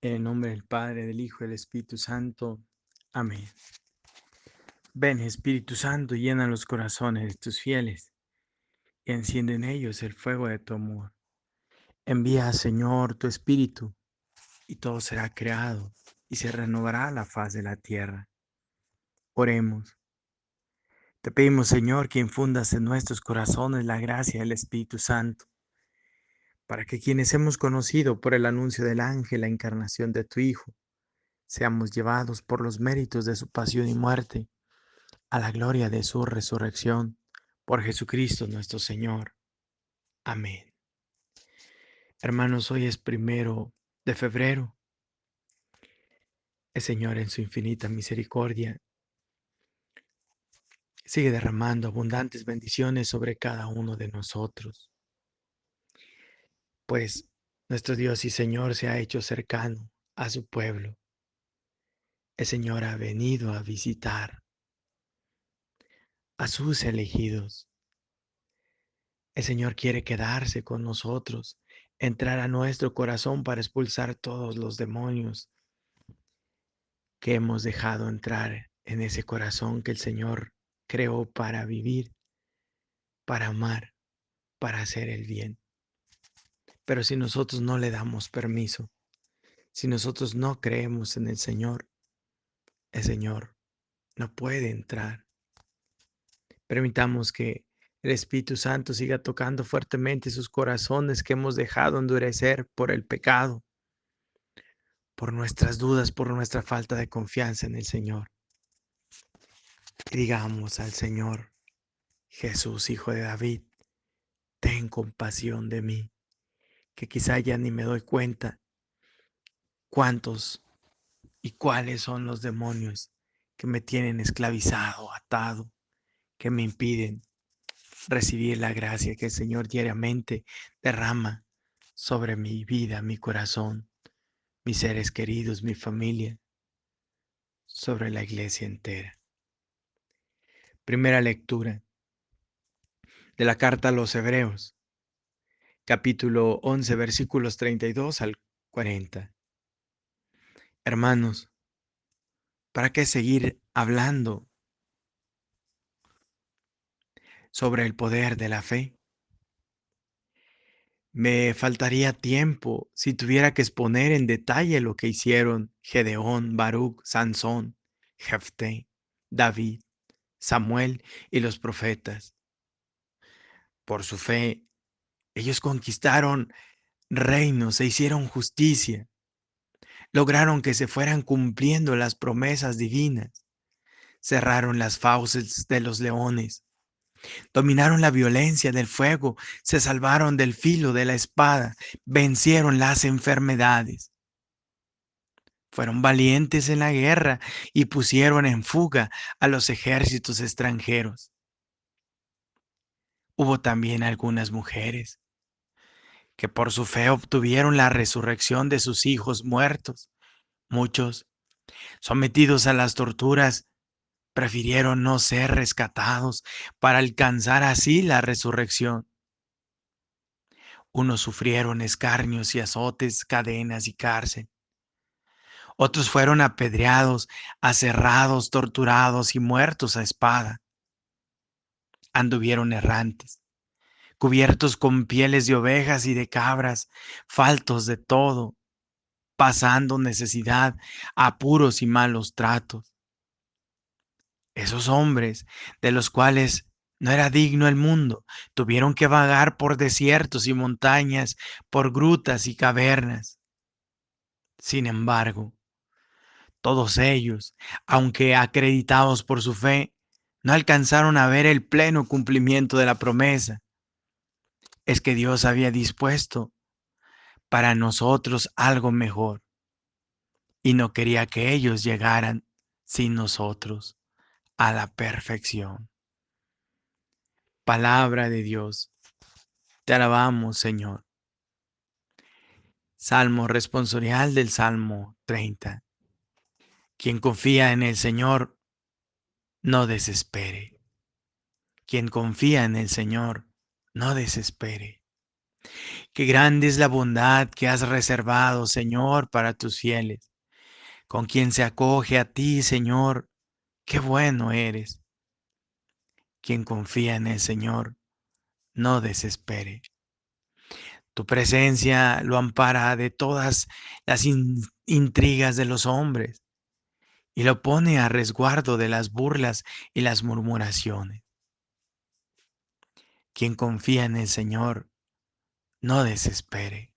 En el nombre del Padre, del Hijo y del Espíritu Santo. Amén. Ven, Espíritu Santo, llena los corazones de tus fieles y enciende en ellos el fuego de tu amor. Envía, Señor, tu Espíritu y todo será creado y se renovará la faz de la tierra. Oremos. Te pedimos, Señor, que infundas en nuestros corazones la gracia del Espíritu Santo, para que quienes hemos conocido por el anuncio del ángel la encarnación de tu Hijo, seamos llevados por los méritos de su pasión y muerte a la gloria de su resurrección, por Jesucristo nuestro Señor. Amén. Hermanos, hoy es 1 de febrero. El Señor en su infinita misericordia sigue derramando abundantes bendiciones sobre cada uno de nosotros, pues nuestro Dios y Señor se ha hecho cercano a su pueblo. El Señor ha venido a visitar a sus elegidos. El Señor quiere quedarse con nosotros, entrar a nuestro corazón para expulsar todos los demonios que hemos dejado entrar en ese corazón que el Señor creó para vivir, para amar, para hacer el bien. Pero si nosotros no le damos permiso, si nosotros no creemos en el Señor no puede entrar. Permitamos que el Espíritu Santo siga tocando fuertemente sus corazones que hemos dejado endurecer por el pecado, por nuestras dudas, por nuestra falta de confianza en el Señor. Y digamos al Señor: Jesús, Hijo de David, ten compasión de mí, que quizá ya ni me doy cuenta cuántos y cuáles son los demonios que me tienen esclavizado, atado, que me impiden recibir la gracia que el Señor diariamente derrama sobre mi vida, mi corazón, mis seres queridos, mi familia, sobre la iglesia entera. Primera lectura de la carta a los Hebreos, capítulo 11, versículos 32 al 40. Hermanos, ¿para qué seguir hablando sobre el poder de la fe? Me faltaría tiempo si tuviera que exponer en detalle lo que hicieron Gedeón, Baruc, Sansón, Jefté, David, Samuel y los profetas. Por su fe, ellos conquistaron reinos e hicieron justicia, lograron que se fueran cumpliendo las promesas divinas, cerraron las fauces de los leones, dominaron la violencia del fuego, se salvaron del filo de la espada, vencieron las enfermedades. Fueron valientes en la guerra y pusieron en fuga a los ejércitos extranjeros. Hubo también algunas mujeres que por su fe obtuvieron la resurrección de sus hijos muertos. Muchos, sometidos a las torturas, prefirieron no ser rescatados para alcanzar así la resurrección. Unos sufrieron escarnios y azotes, cadenas y cárcel. Otros fueron apedreados, aserrados, torturados y muertos a espada. Anduvieron errantes, cubiertos con pieles de ovejas y de cabras, faltos de todo, pasando necesidad, apuros y malos tratos. Esos hombres, de los cuales no era digno el mundo, tuvieron que vagar por desiertos y montañas, por grutas y cavernas. Sin embargo, todos ellos, aunque acreditados por su fe, no alcanzaron a ver el pleno cumplimiento de la promesa. Es que Dios había dispuesto para nosotros algo mejor y no quería que ellos llegaran sin nosotros a la perfección. Palabra de Dios. Te alabamos, Señor. Salmo responsorial del Salmo 30. Quien confía en el Señor, no desespere. Quien confía en el Señor, no desespere. Qué grande es la bondad que has reservado, Señor, para tus fieles. Con quien se acoge a ti, Señor, qué bueno eres. Quien confía en el Señor, no desespere. Tu presencia lo ampara de todas las intrigas de los hombres y lo pone a resguardo de las burlas y las murmuraciones. Quien confía en el Señor, no desespere.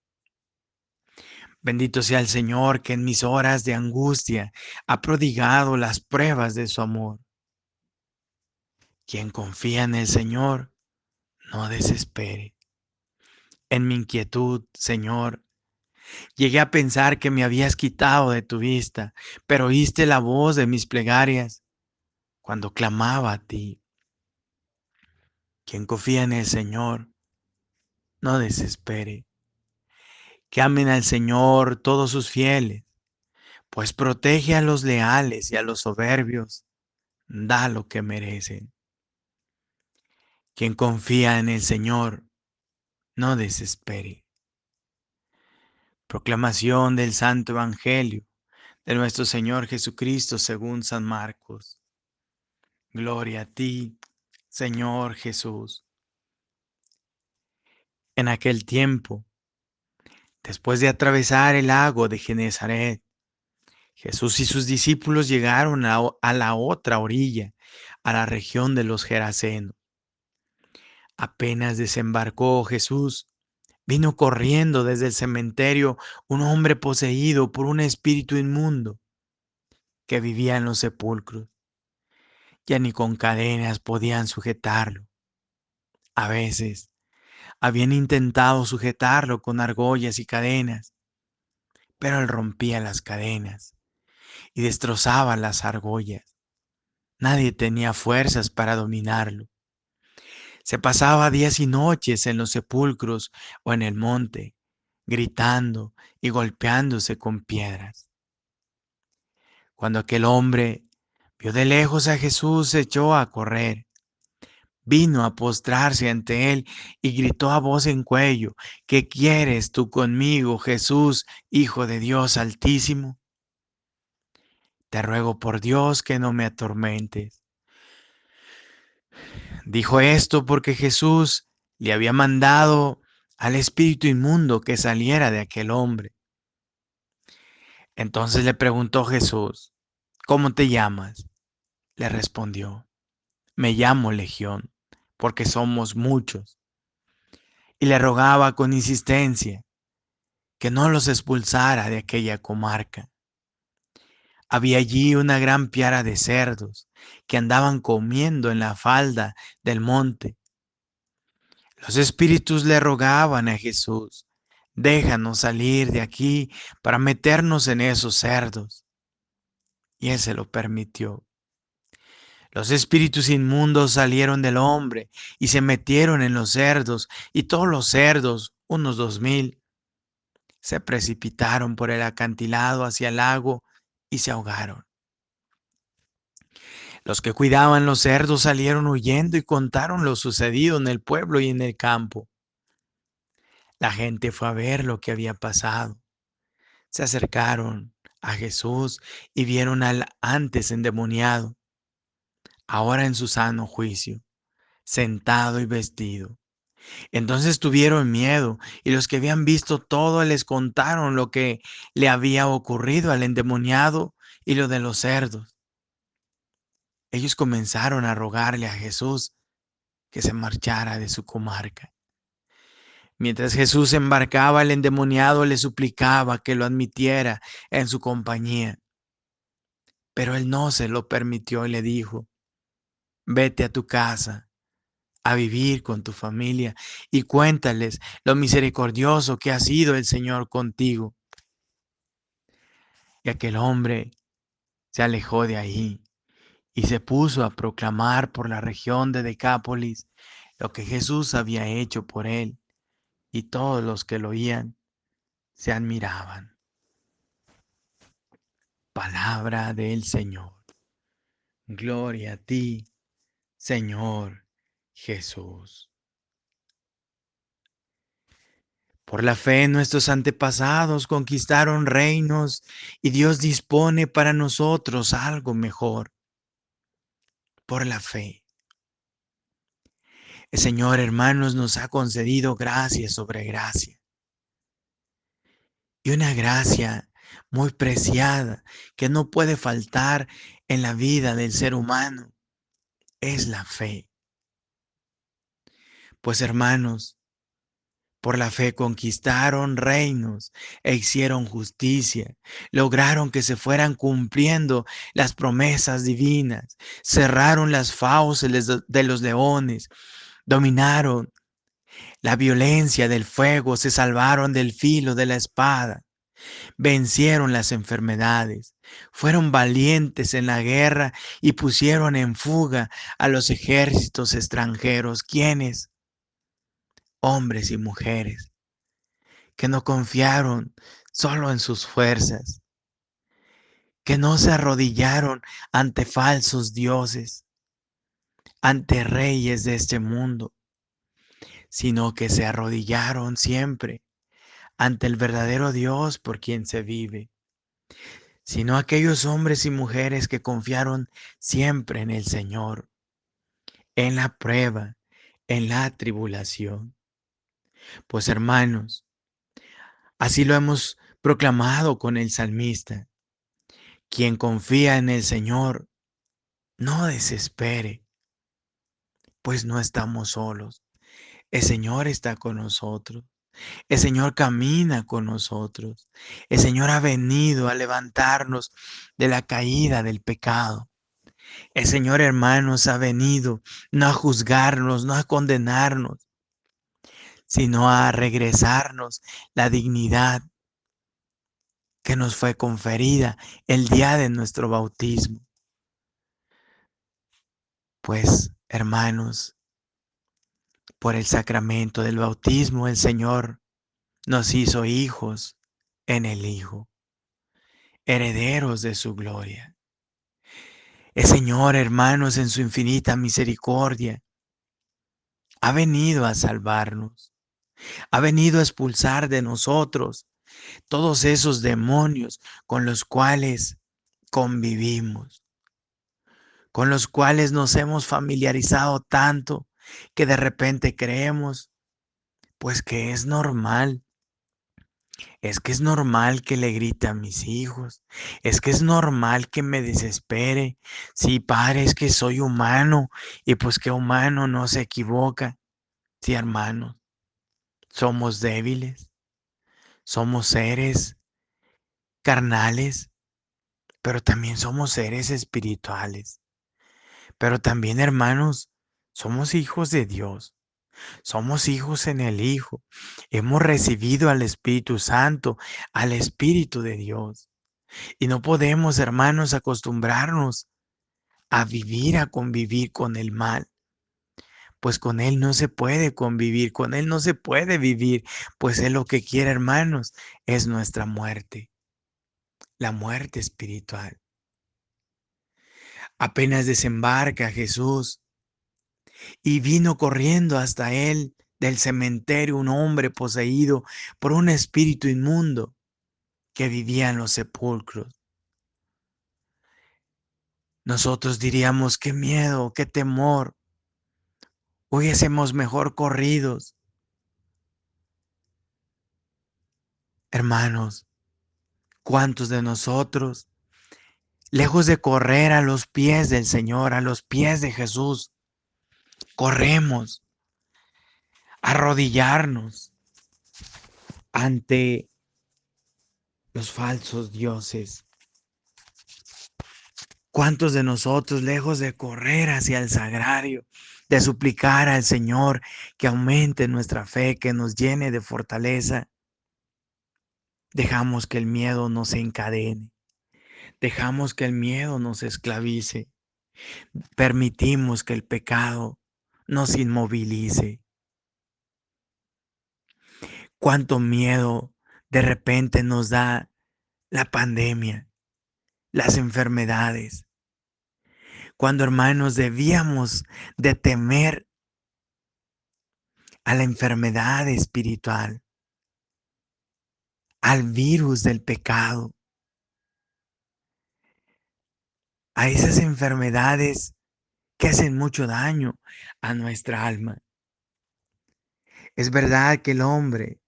Bendito sea el Señor que en mis horas de angustia ha prodigado las pruebas de su amor. Quien confía en el Señor, no desespere. En mi inquietud, Señor, llegué a pensar que me habías quitado de tu vista, pero oíste la voz de mis plegarias cuando clamaba a ti. Quien confía en el Señor, no desespere. Que amen al Señor todos sus fieles, pues protege a los leales y a los soberbios, da lo que merecen. Quien confía en el Señor, no desespere. Proclamación del Santo Evangelio de nuestro Señor Jesucristo según San Marcos. Gloria a ti, Señor Jesús. En aquel tiempo, después de atravesar el lago de Genezaret, Jesús y sus discípulos llegaron a la otra orilla, a la región de los Gerasenos. Apenas desembarcó Jesús, vino corriendo desde el cementerio un hombre poseído por un espíritu inmundo que vivía en los sepulcros. Ya ni con cadenas podían sujetarlo. A veces habían intentado sujetarlo con argollas y cadenas, pero él rompía las cadenas y destrozaba las argollas. Nadie tenía fuerzas para dominarlo. Se pasaba días y noches en los sepulcros o en el monte, gritando y golpeándose con piedras. Cuando aquel hombre vio de lejos a Jesús, se echó a correr. Vino a postrarse ante él y gritó a voz en cuello: ¿Qué quieres tú conmigo, Jesús, Hijo de Dios Altísimo? Te ruego por Dios que no me atormentes. Dijo esto porque Jesús le había mandado al espíritu inmundo que saliera de aquel hombre. Entonces le preguntó Jesús: ¿Cómo te llamas? Le respondió: Me llamo Legión, porque somos muchos. Y le rogaba con insistencia que no los expulsara de aquella comarca. Había allí una gran piara de cerdos que andaban comiendo en la falda del monte. Los espíritus le rogaban a Jesús: déjanos salir de aquí para meternos en esos cerdos. Y él se lo permitió. Los espíritus inmundos salieron del hombre y se metieron en los cerdos, y todos los cerdos, unos 2000, se precipitaron por el acantilado hacia el lago y se ahogaron. Los que cuidaban los cerdos salieron huyendo y contaron lo sucedido en el pueblo y en el campo. La gente fue a ver lo que había pasado. Se acercaron a Jesús y vieron al antes endemoniado, ahora en su sano juicio, sentado y vestido. Entonces tuvieron miedo, y los que habían visto todo les contaron lo que le había ocurrido al endemoniado y lo de los cerdos. Ellos comenzaron a rogarle a Jesús que se marchara de su comarca. Mientras Jesús embarcaba, el endemoniado le suplicaba que lo admitiera en su compañía. Pero él no se lo permitió y le dijo: vete a tu casa, a vivir con tu familia y cuéntales lo misericordioso que ha sido el Señor contigo. Y aquel hombre se alejó de ahí y se puso a proclamar por la región de Decápolis lo que Jesús había hecho por él, y todos los que lo oían se admiraban. Palabra del Señor. Gloria a ti, Señor Jesús. Por la fe nuestros antepasados conquistaron reinos y Dios dispone para nosotros algo mejor. Por la fe. El Señor, hermanos, nos ha concedido gracia sobre gracia. Y una gracia muy preciada que no puede faltar en la vida del ser humano es la fe. Pues hermanos, por la fe conquistaron reinos e hicieron justicia, lograron que se fueran cumpliendo las promesas divinas, cerraron las fauces de los leones, dominaron la violencia del fuego, se salvaron del filo de la espada, vencieron las enfermedades, fueron valientes en la guerra y pusieron en fuga a los ejércitos extranjeros. ¿Quiénes? Hombres y mujeres que no confiaron solo en sus fuerzas, que no se arrodillaron ante falsos dioses, ante reyes de este mundo, sino que se arrodillaron siempre ante el verdadero Dios por quien se vive, sino aquellos hombres y mujeres que confiaron siempre en el Señor, en la prueba, en la tribulación. Pues hermanos, así lo hemos proclamado con el salmista. Quien confía en el Señor, no desespere, pues no estamos solos. El Señor está con nosotros. El Señor camina con nosotros. El Señor ha venido a levantarnos de la caída del pecado. El Señor, hermanos, ha venido no a juzgarnos, no a condenarnos, sino a regresarnos la dignidad que nos fue conferida el día de nuestro bautismo. Pues, hermanos, por el sacramento del bautismo, el Señor nos hizo hijos en el Hijo, herederos de su gloria. El Señor, hermanos, en su infinita misericordia, ha venido a salvarnos, ha venido a expulsar de nosotros todos esos demonios con los cuales convivimos, con los cuales nos hemos familiarizado tanto que de repente creemos, pues que es normal. Es que es normal que le grite a mis hijos. Es que es normal que me desespere. Sí, padre, es que soy humano y pues que humano no se equivoca. Sí, hermanos, somos débiles, somos seres carnales, pero también somos seres espirituales. Pero también, hermanos, somos hijos de Dios. Somos hijos en el Hijo. Hemos recibido al Espíritu Santo, al Espíritu de Dios. Y no podemos, hermanos, acostumbrarnos a vivir, a convivir con el mal. Pues con él no se puede convivir, con él no se puede vivir, pues él lo que quiere, hermanos, es nuestra muerte, la muerte espiritual. Apenas desembarca Jesús y vino corriendo hasta él del cementerio un hombre poseído por un espíritu inmundo que vivía en los sepulcros. Nosotros diríamos, qué miedo, qué temor, hubiésemos mejor corridos. Hermanos, ¿cuántos de nosotros, lejos de correr a los pies del Señor, a los pies de Jesús, corremos a arrodillarnos ante los falsos dioses? ¿Cuántos de nosotros, lejos de correr hacia el sagrario, de suplicar al Señor que aumente nuestra fe, que nos llene de fortaleza, dejamos que el miedo nos encadene, dejamos que el miedo nos esclavice, permitimos que el pecado nos inmovilice? Cuánto miedo de repente nos da la pandemia, las enfermedades, cuando, hermanos, debíamos de temer a la enfermedad espiritual, al virus del pecado, a esas enfermedades que hacen mucho daño a nuestra alma. Es verdad que el hombre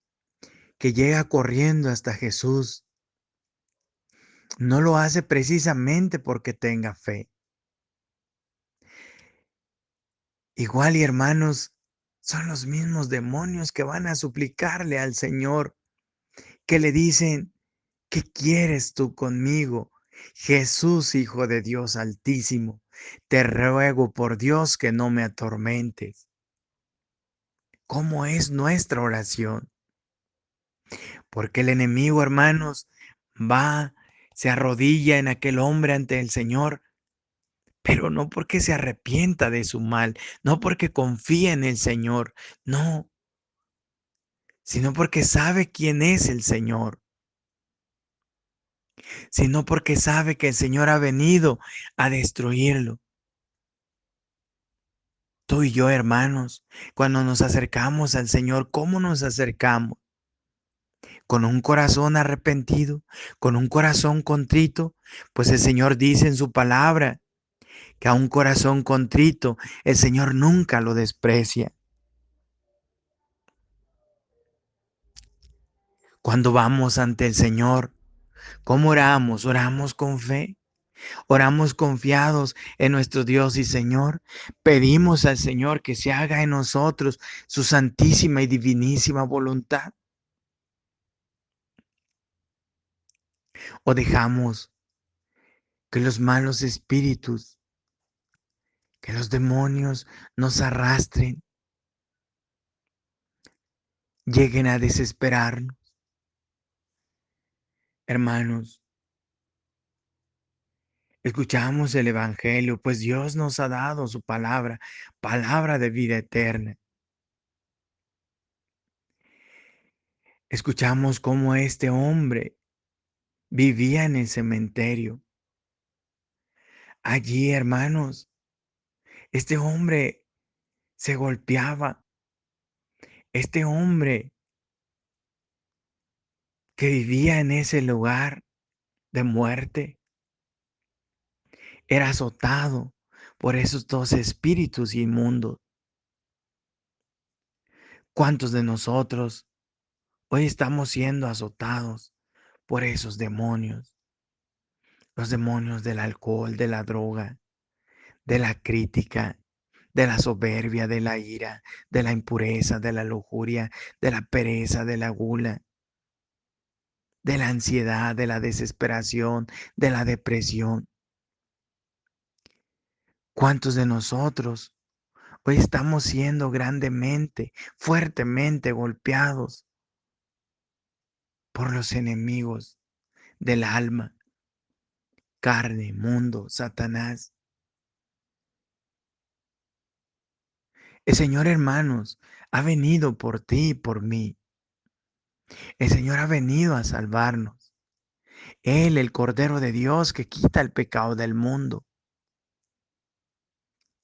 que llega corriendo hasta Jesús no lo hace precisamente porque tenga fe. Igual y hermanos, son los mismos demonios que van a suplicarle al Señor, que le dicen: ¿qué quieres tú conmigo? Jesús, Hijo de Dios Altísimo, te ruego por Dios que no me atormentes. ¿Cómo es nuestra oración? Porque el enemigo, hermanos, va, se arrodilla en aquel hombre ante el Señor, pero no porque se arrepienta de su mal, no porque confía en el Señor, no, sino porque sabe quién es el Señor, sino porque sabe que el Señor ha venido a destruirlo. Tú y yo, hermanos, cuando nos acercamos al Señor, ¿cómo nos acercamos? Con un corazón arrepentido, con un corazón contrito, pues el Señor dice en su palabra que a un corazón contrito el Señor nunca lo desprecia. Cuando vamos ante el Señor, ¿cómo oramos? Oramos con fe, oramos confiados en nuestro Dios y Señor. Pedimos al Señor que se haga en nosotros su santísima y divinísima voluntad. O dejamos que los malos espíritus, que los demonios nos arrastren, lleguen a desesperarnos. Hermanos, escuchamos el Evangelio, pues Dios nos ha dado su palabra, palabra de vida eterna. Escuchamos cómo este hombre vivía en el cementerio. Allí, hermanos, este hombre se golpeaba. Este hombre que vivía en ese lugar de muerte era azotado por esos dos espíritus inmundos. ¿Cuántos de nosotros hoy estamos siendo azotados por esos demonios? Los demonios del alcohol, de la droga, de la crítica, de la soberbia, de la ira, de la impureza, de la lujuria, de la pereza, de la gula, de la ansiedad, de la desesperación, de la depresión. ¿Cuántos de nosotros hoy estamos siendo grandemente, fuertemente golpeados por los enemigos del alma, carne, mundo, Satanás? El Señor, hermanos, ha venido por ti y por mí. El Señor ha venido a salvarnos. Él, el Cordero de Dios que quita el pecado del mundo,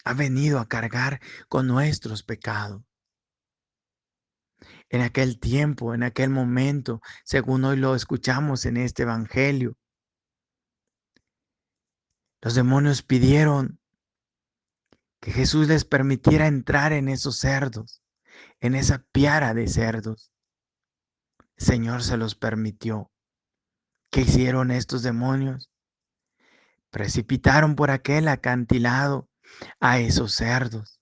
ha venido a cargar con nuestros pecados. En aquel tiempo, en aquel momento, según hoy lo escuchamos en este Evangelio, los demonios pidieron que Jesús les permitiera entrar en esos cerdos, en esa piara de cerdos. El Señor se los permitió. ¿Qué hicieron estos demonios? Precipitaron por aquel acantilado a esos cerdos.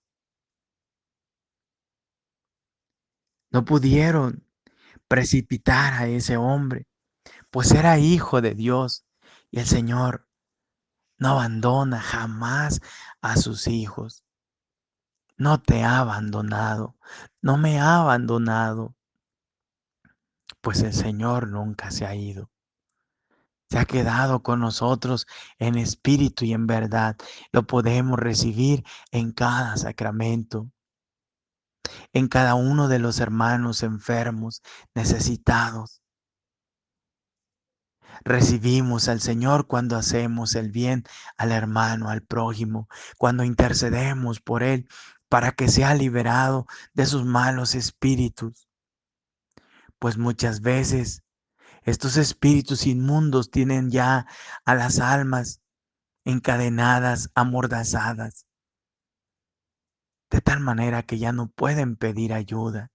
No pudieron precipitar a ese hombre, pues era hijo de Dios y el Señor no abandona jamás a sus hijos. No te ha abandonado, no me ha abandonado, pues el Señor nunca se ha ido. Se ha quedado con nosotros en espíritu y en verdad. Lo podemos recibir en cada sacramento, en cada uno de los hermanos enfermos, necesitados. Recibimos al Señor cuando hacemos el bien al hermano, al prójimo, cuando intercedemos por él para que sea liberado de sus malos espíritus. Pues muchas veces Estos espíritus inmundos tienen ya a las almas encadenadas, amordazadas, de tal manera que ya no pueden pedir ayuda.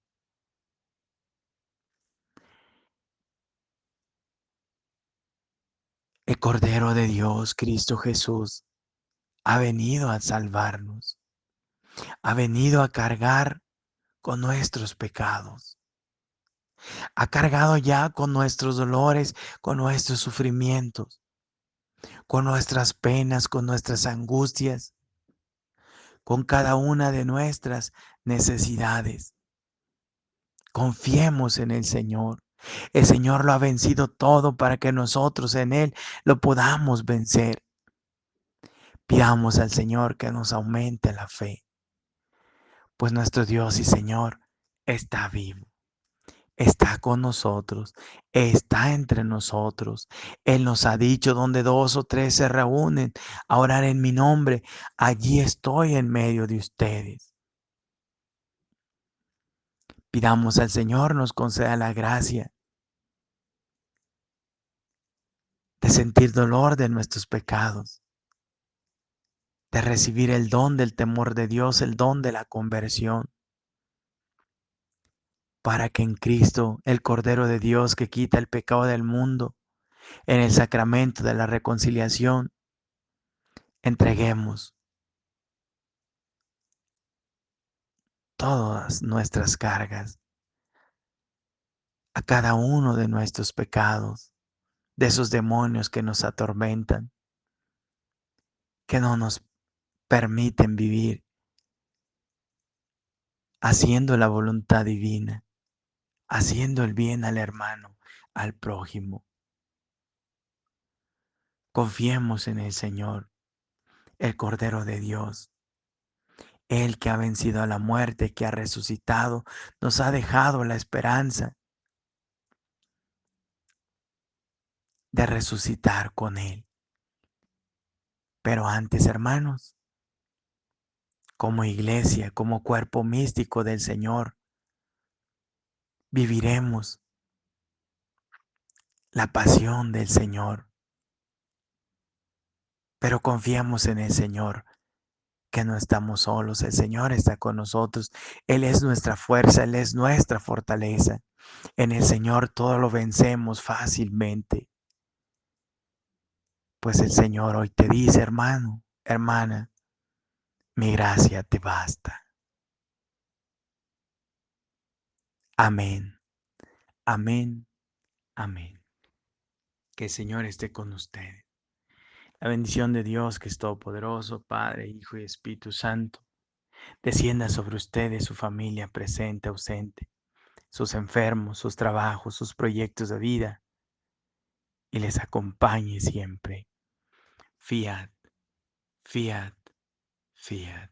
El Cordero de Dios, Cristo Jesús, ha venido a salvarnos, ha venido a cargar con nuestros pecados, ha cargado ya con nuestros dolores, con nuestros sufrimientos, con nuestras penas, con nuestras angustias, con cada una de nuestras necesidades. Confiemos en el Señor. El Señor lo ha vencido todo para que nosotros en Él lo podamos vencer. Pidamos al Señor que nos aumente la fe, pues nuestro Dios y Señor está vivo, está con nosotros, está entre nosotros. Él nos ha dicho, donde dos o tres se reúnen a orar en mi nombre, allí estoy en medio de ustedes. Pidamos al Señor nos conceda la gracia de sentir dolor de nuestros pecados, de recibir el don del temor de Dios, el don de la conversión, para que en Cristo, el Cordero de Dios que quita el pecado del mundo, en el sacramento de la reconciliación, entreguemos todas nuestras cargas a cada uno de nuestros pecados, de esos demonios que nos atormentan, que no nos permiten vivir haciendo la voluntad divina, haciendo el bien al hermano, al prójimo. Confiemos en el Señor, el Cordero de Dios, el que ha vencido a la muerte, que ha resucitado, nos ha dejado la esperanza de resucitar con Él. Pero antes, hermanos, como iglesia, como cuerpo místico del Señor, viviremos la pasión del Señor. Pero confiamos en el Señor, que no estamos solos, el Señor está con nosotros, Él es nuestra fuerza, Él es nuestra fortaleza. En el Señor todo lo vencemos fácilmente, pues el Señor hoy te dice, hermano, hermana, mi gracia te basta. Amén, amén, amén. Que el Señor esté con ustedes. La bendición de Dios, que es todopoderoso, Padre, Hijo y Espíritu Santo, descienda sobre ustedes, su familia presente, ausente, sus enfermos, sus trabajos, sus proyectos de vida, y les acompañe siempre. Fiat, fiat, fiat.